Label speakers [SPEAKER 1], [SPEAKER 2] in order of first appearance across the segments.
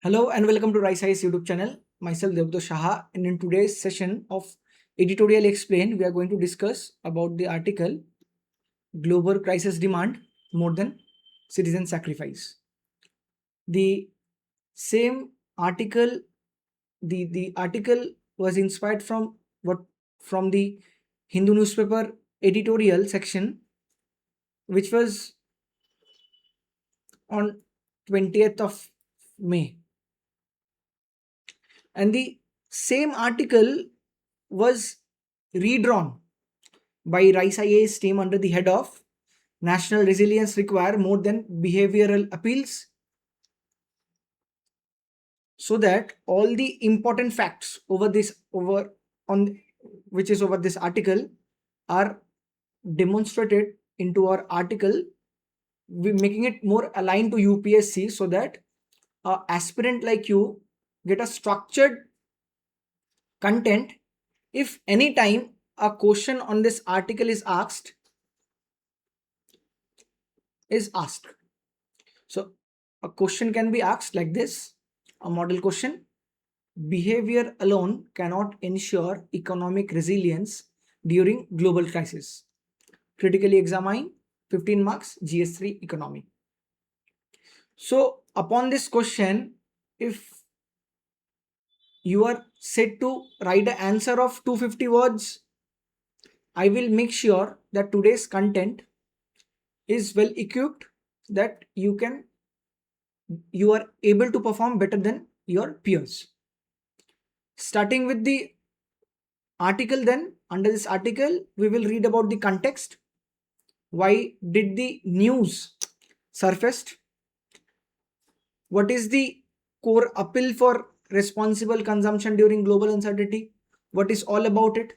[SPEAKER 1] Hello and welcome to Rice Ice YouTube channel. Myself Devdo Shaha, and in today's session of Editorial Explain, we are going to discuss about the article Global Crisis Demand More Than Citizen Sacrifice. The same article, the article was inspired from the Hindu newspaper editorial section, which was on 20th of May. And the same article was redrawn by Rice IAS team under the head of National Resilience Require More Than Behavioral Appeals, so that all the important facts over on which is over this article are demonstrated into our article, making it more aligned to UPSC, so that a aspirant like you get a structured content if any time a question on this article is asked. So a question can be asked like this, a model question: behavior alone cannot ensure economic resilience during global crisis. Critically examine, 15 marks, GS3 economy. So upon this question, if you are set to write an answer of 250 words, I will make sure that today's content is well equipped, that you are able to perform better than your peers. Starting with the article, then under this article we will read about the context. Why did the news surfaced? What is the core appeal for responsible consumption during global uncertainty? What is all about it?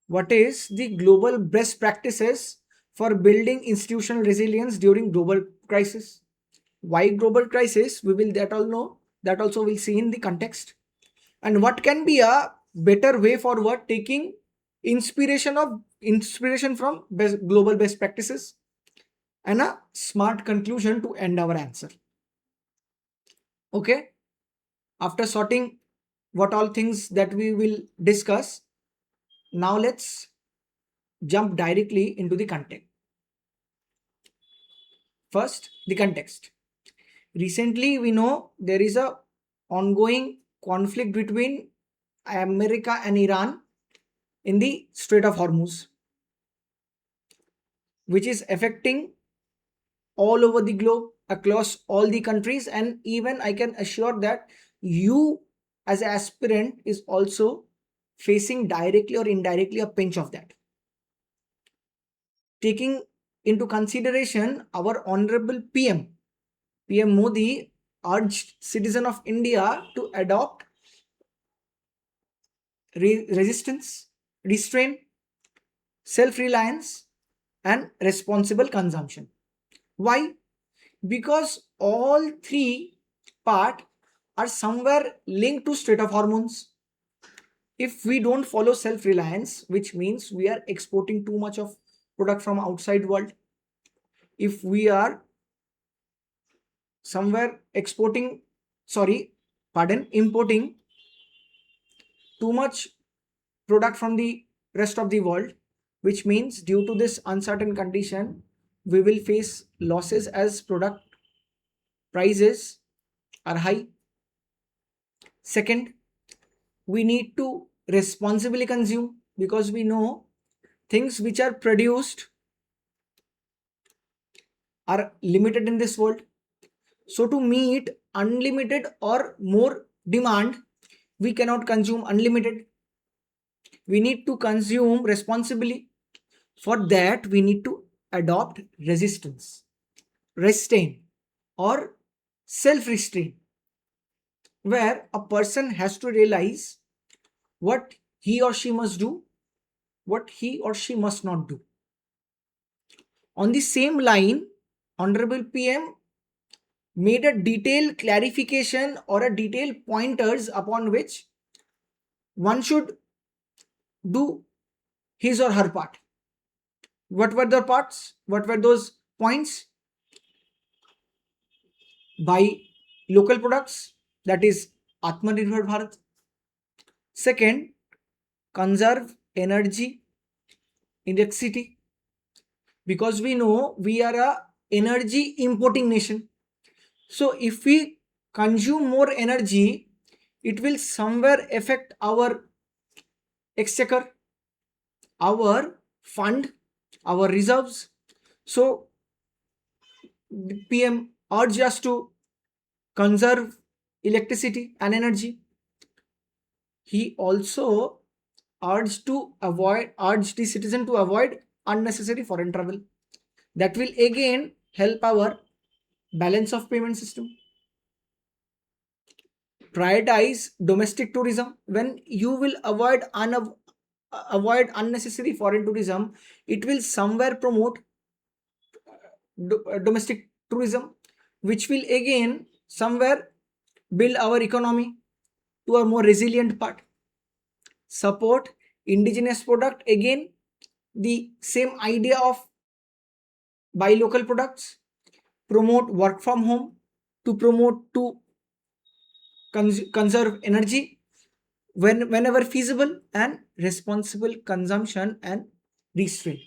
[SPEAKER 1] What is the global best practices for building institutional resilience during global crisis? Why global crisis? We will that all know. That also we'll see in the context. And what can be a better way forward, taking inspiration from global best practices, and a smart conclusion to end our answer. Okay, after sorting what all things that we will discuss, now let's jump directly into the content. First, the context. Recently we know there is a ongoing conflict between America and Iran in the Strait of Hormuz, which is affecting all over the globe, across all the countries, and even I can assure that you as an aspirant is also facing directly or indirectly a pinch of that. Taking into consideration, our honorable PM Modi urged citizens of India to adopt resistance, restraint, self-reliance, and responsible consumption. Why? Because all three part are somewhere linked to Strait of Hormuz. If we don't follow self-reliance, which means we are exporting too much of product from outside world, if we are somewhere importing too much product from the rest of the world, which means due to this uncertain condition we will face losses as product prices are high. Second, we need to responsibly consume, because we know things which are produced are limited in this world. So to meet unlimited or more demand, we cannot consume unlimited. We need to consume responsibly. For that, we need to adopt resistance, restraint, or self-restraint, where a person has to realize what he or she must do, what he or she must not do. On the same line, Honorable PM made a detailed clarification or a detailed pointers upon which one should do his or her part. What were the parts? What were those points? By local products, that is Atmanirbhar Bharat. Second, conserve energy, electricity, because we know we are a energy importing nation. So if we consume more energy, it will somewhere affect our exchequer, our fund, our reserves. So the PM urged us to conserve electricity and energy. He also urged the citizen to avoid unnecessary foreign travel. That will again help our balance of payment system. Prioritize domestic tourism. When you will avoid unnecessary foreign tourism, it will somewhere promote domestic tourism, which will again somewhere build our economy to a more resilient part. Support indigenous product, again the same idea of buy local products. Promote work from home to promote to conserve energy whenever feasible, and responsible consumption and restraint.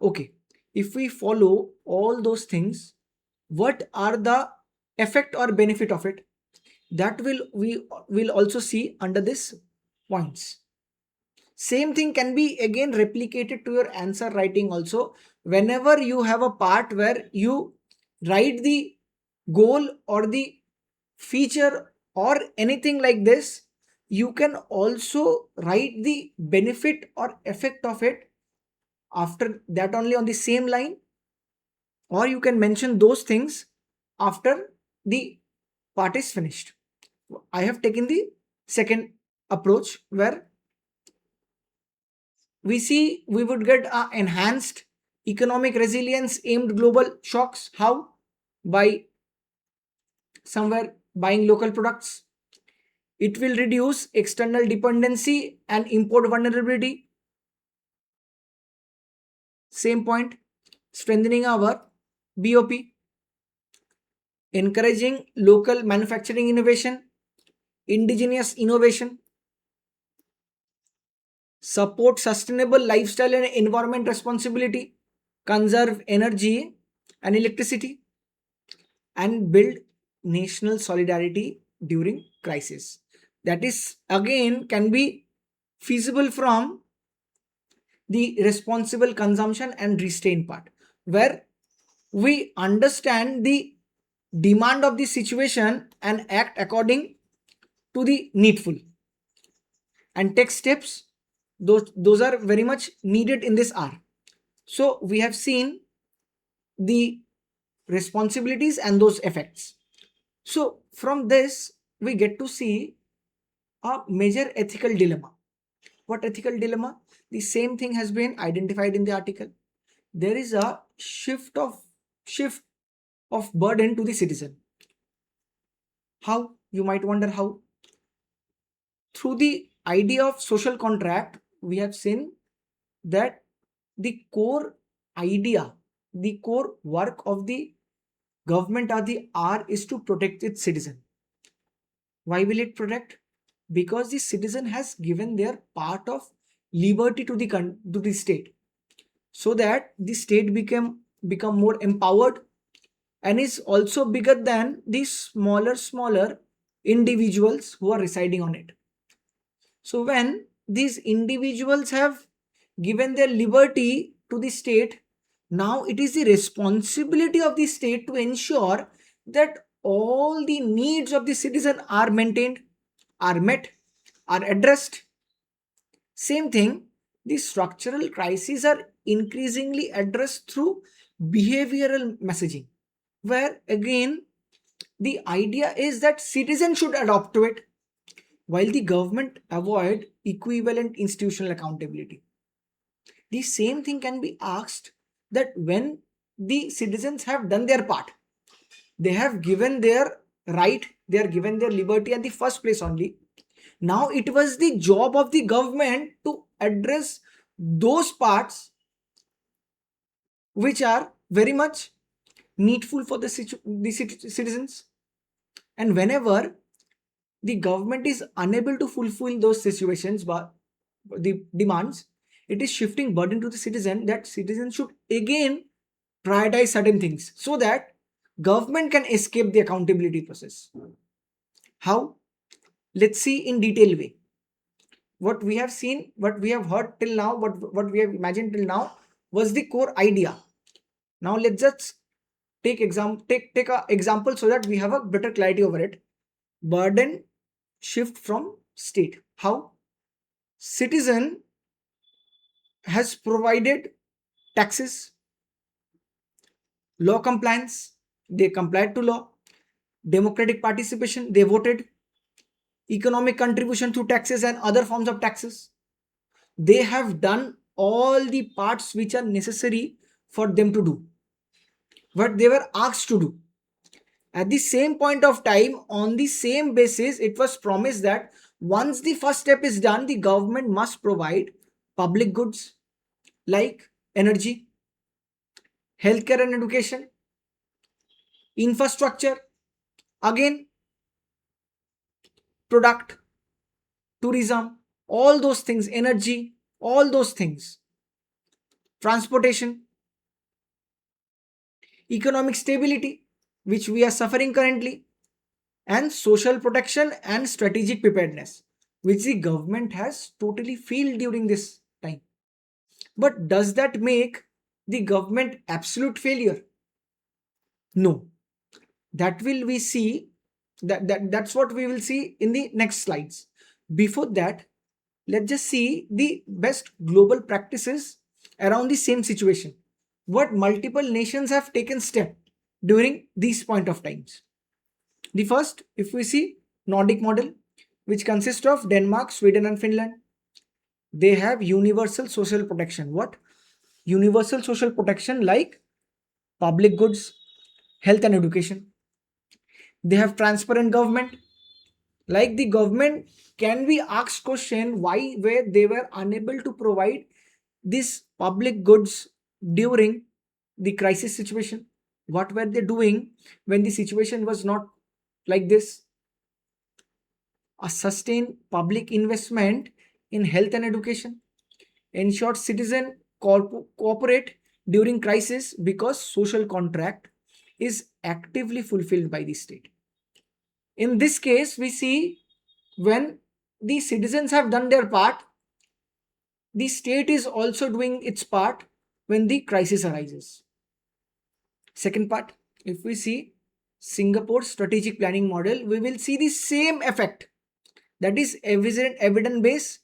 [SPEAKER 1] Okay, if we follow all those things, what are the effect or benefit of it? That we will also see under this points. Same thing can be again replicated to your answer writing also. Whenever you have a part where you write the goal or the feature or anything like this, you can also write the benefit or effect of it after that only on the same line, or you can mention those things after the part is finished. I have taken the second approach, where we see we would get a enhanced economic resilience aimed global shocks. How? By somewhere buying local products. It will reduce external dependency and import vulnerability. Same point, strengthening our BOP, encouraging local manufacturing innovation, indigenous innovation, support sustainable lifestyle and environment responsibility, conserve energy and electricity, and build national solidarity during crisis. That is again can be feasible from the responsible consumption and restraint part, where we understand the demand of the situation and act according to the needful and take steps. Those are very much needed in this hour. So we have seen the responsibilities and those effects. So from this we get to see a major ethical dilemma. What ethical dilemma? The same thing has been identified in the article. There is a shift of burden to the citizen. How? You might wonder how. Through the idea of social contract, we have seen that the core idea, the core work of the government or the R is to protect its citizen. Why will it protect? Because the citizen has given their part of liberty to the state, so that the state become more empowered and is also bigger than the smaller individuals who are residing on it. So when these individuals have given their liberty to the state, now it is the responsibility of the state to ensure that all the needs of the citizen are maintained, are met, are addressed. Same thing, the structural crises are increasingly addressed through behavioral messaging, where again the idea is that citizens should adopt to it, while the government avoid equivalent institutional accountability. The same thing can be asked that when the citizens have done their part, they have given their right, they are given their liberty at the first place only. Now it was the job of the government to address those parts which are very much needful for the citizens. And whenever the government is unable to fulfill those situations, but the demands, it is shifting burden to the citizen, that citizen should again prioritize certain things so that government can escape the accountability process. How? Let's see in detail way. What we have seen, what we have heard till now, what we have imagined till now was the core idea. Now let's just take a example so that we have a better clarity over it. Burden shift from state. How? Citizen has provided taxes, law compliance, they complied to law, democratic participation, they voted, economic contribution through taxes and other forms of taxes. They have done all the parts which are necessary for them to do what they were asked to do. At the same point of time, on the same basis, it was promised that once the first step is done, the government must provide public goods like energy, healthcare and education, infrastructure, again, product, tourism, all those things, energy, all those things, transportation, economic stability, which we are suffering currently, and social protection and strategic preparedness, which the government has totally failed during this time. But does that make the government absolute failure? No. That will we see, that's what we will see in the next slides. Before that, let's just see the best global practices around the same situation. What multiple nations have taken step during these point of times. The first, if we see Nordic model, which consists of Denmark, Sweden and Finland, they have universal social protection. What? Universal social protection like public goods, health and education. They have transparent government, like the government can be asked question why were they were unable to provide these public goods during the crisis situation. What were they doing when the situation was not like this? A sustained public investment in health and education ensures citizen cooperate during crisis because social contract is actively fulfilled by the state. In this case, we see when the citizens have done their part, the state is also doing its part when the crisis arises. Second part, if we see Singapore's strategic planning model, we will see the same effect, that is evidence based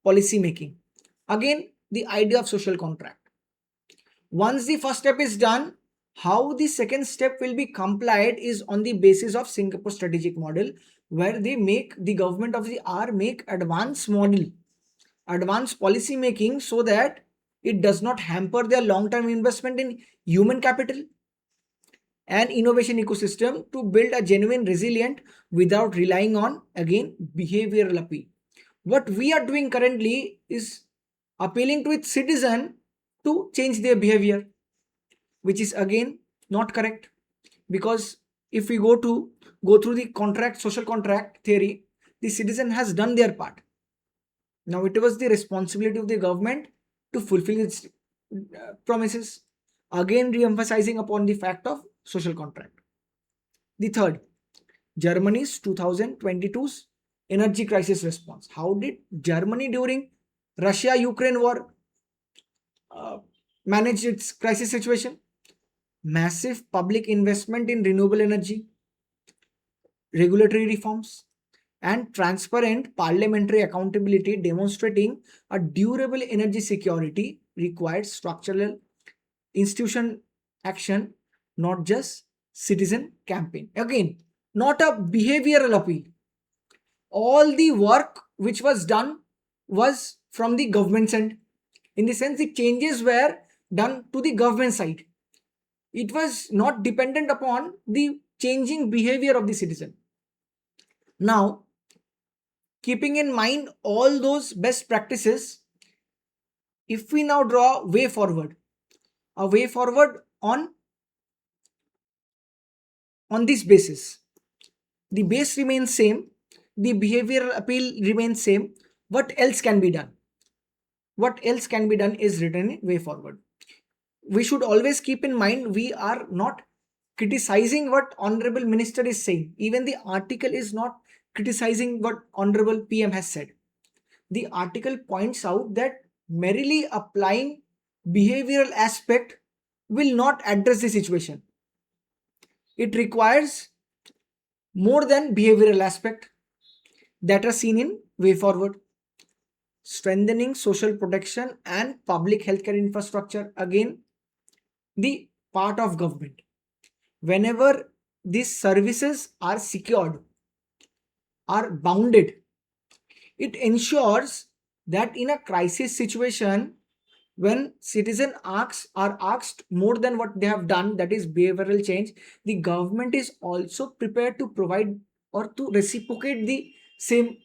[SPEAKER 1] policy making. Again, the idea of social contract. Once the first step is done, how the second step will be complied is on the basis of Singapore strategic model, where they make the government of the R make advanced model, advanced policy making, so that it does not hamper their long-term investment in human capital and innovation ecosystem to build a genuine resilient without relying on again behavioral appeal. What we are doing currently is appealing to its citizen to change their behavior, which is again not correct, because if we go through the contract social contract theory, the citizen has done their part. Now it was the responsibility of the government to fulfill its promises, again re-emphasizing upon the fact of social contract. The third, Germany's 2022's energy crisis response. How did Germany during Russia Ukraine war uh, manage its crisis situation? Massive public investment in renewable energy, regulatory reforms, and transparent parliamentary accountability, demonstrating a durable energy security required structural institution action, not just citizen campaign. Again, not a behavioral appeal. All the work which was done was from the government's end. In the sense, the changes were done to the government side. It was not dependent upon the changing behavior of the citizen. Now, keeping in mind all those best practices, if we now draw a way forward on this basis, The base remains same, the behavioral appeal remains same. What else can be done? What else can be done is written in way forward. We should always keep in mind we are not criticizing what honorable minister is saying. Even the article is not criticizing what honorable PM has said. The article points out that merely applying behavioral aspect will not address the situation. It requires more than behavioral aspect that are seen in way forward. Strengthening social protection and public healthcare infrastructure, again the part of government. Whenever these services are secured, are bounded, it ensures that in a crisis situation, when citizens are asked more than what they have done, that is behavioral change, the government is also prepared to provide or to reciprocate the same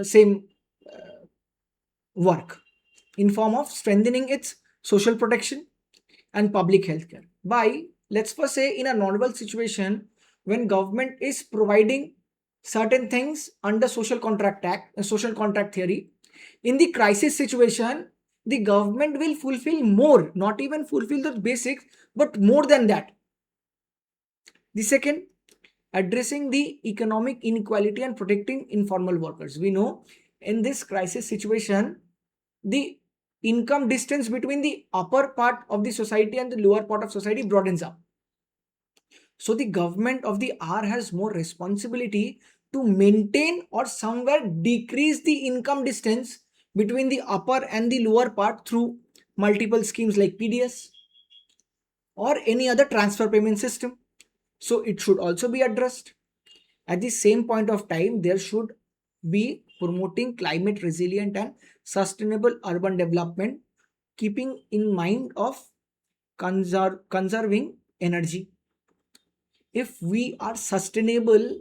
[SPEAKER 1] same work in form of strengthening its social protection and public health care. By, let's first say, in a normal situation, when government is providing certain things under social contract act, social contract theory, in the crisis situation, the government will fulfill more, not even fulfill the basics, but more than that. The second, addressing the economic inequality and protecting informal workers. We know in this crisis situation, the income distance between the upper part of the society and the lower part of society broadens up. So the government of the hour has more responsibility to maintain or somewhere decrease the income distance between the upper and the lower part through multiple schemes like PDS or any other transfer payment system. So it should also be addressed. At the same point of time, there should be promoting climate resilient and sustainable urban development, keeping in mind of conserving energy. If we are sustainable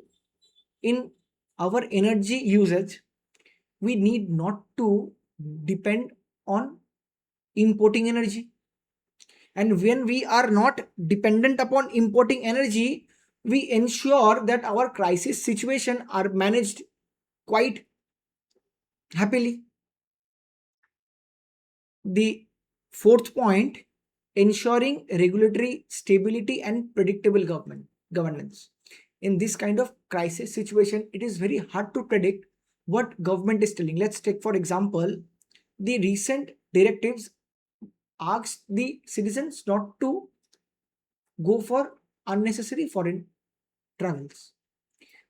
[SPEAKER 1] in our energy usage, we need not to depend on importing energy. And when we are not dependent upon importing energy, we ensure that our crisis situation are managed quite happily. The fourth point, ensuring regulatory stability and predictable governance. In this kind of crisis situation, it is very hard to predict what government is telling. Let's take for example, the recent directives asked the citizens not to go for unnecessary foreign travels.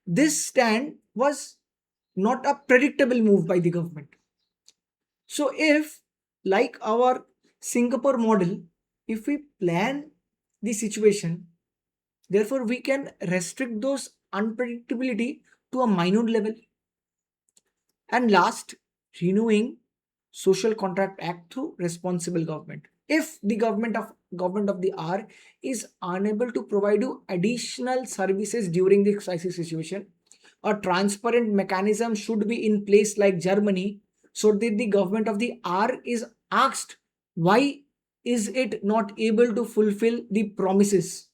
[SPEAKER 1] This stand was not a predictable move by the government. So if, like our Singapore model, if we plan the situation, therefore we can restrict those unpredictability to a minute level. And last, renewing social contract act through responsible government. If the government of the hour is unable to provide you additional services during the crisis situation, a transparent mechanism should be in place like Germany, so that the government of the hour is asked why is it not able to fulfill the promises.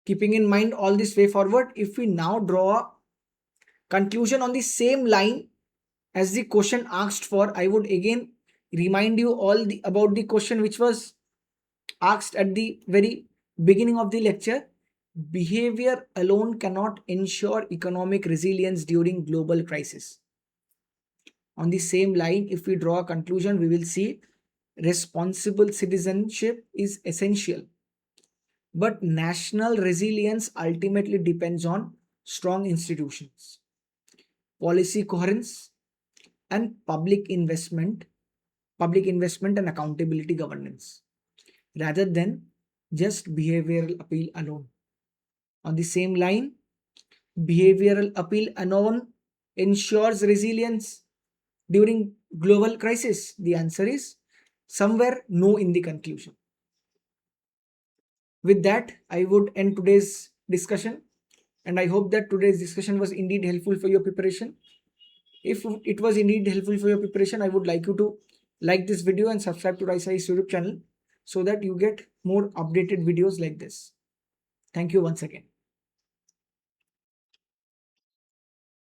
[SPEAKER 1] Keeping in mind all this way forward, if we now draw a conclusion on the same line as the question asked for, I would again remind you all about the question which was asked at the very beginning of the lecture. Behavior alone cannot ensure economic resilience during global crisis. On the same line, if we draw a conclusion, we will see responsible citizenship is essential. But national resilience ultimately depends on strong institutions, policy coherence, and public investment and accountability governance, rather than just behavioral appeal alone. On the same line, behavioral appeal alone ensures resilience during global crisis. The answer is somewhere no in the conclusion. With that, I would end today's discussion, and I hope that today's discussion was indeed helpful for your preparation. If it was indeed helpful for your preparation, I would like you to like this video and subscribe to Raisai's YouTube channel so that you get more updated videos like this. Thank you once again.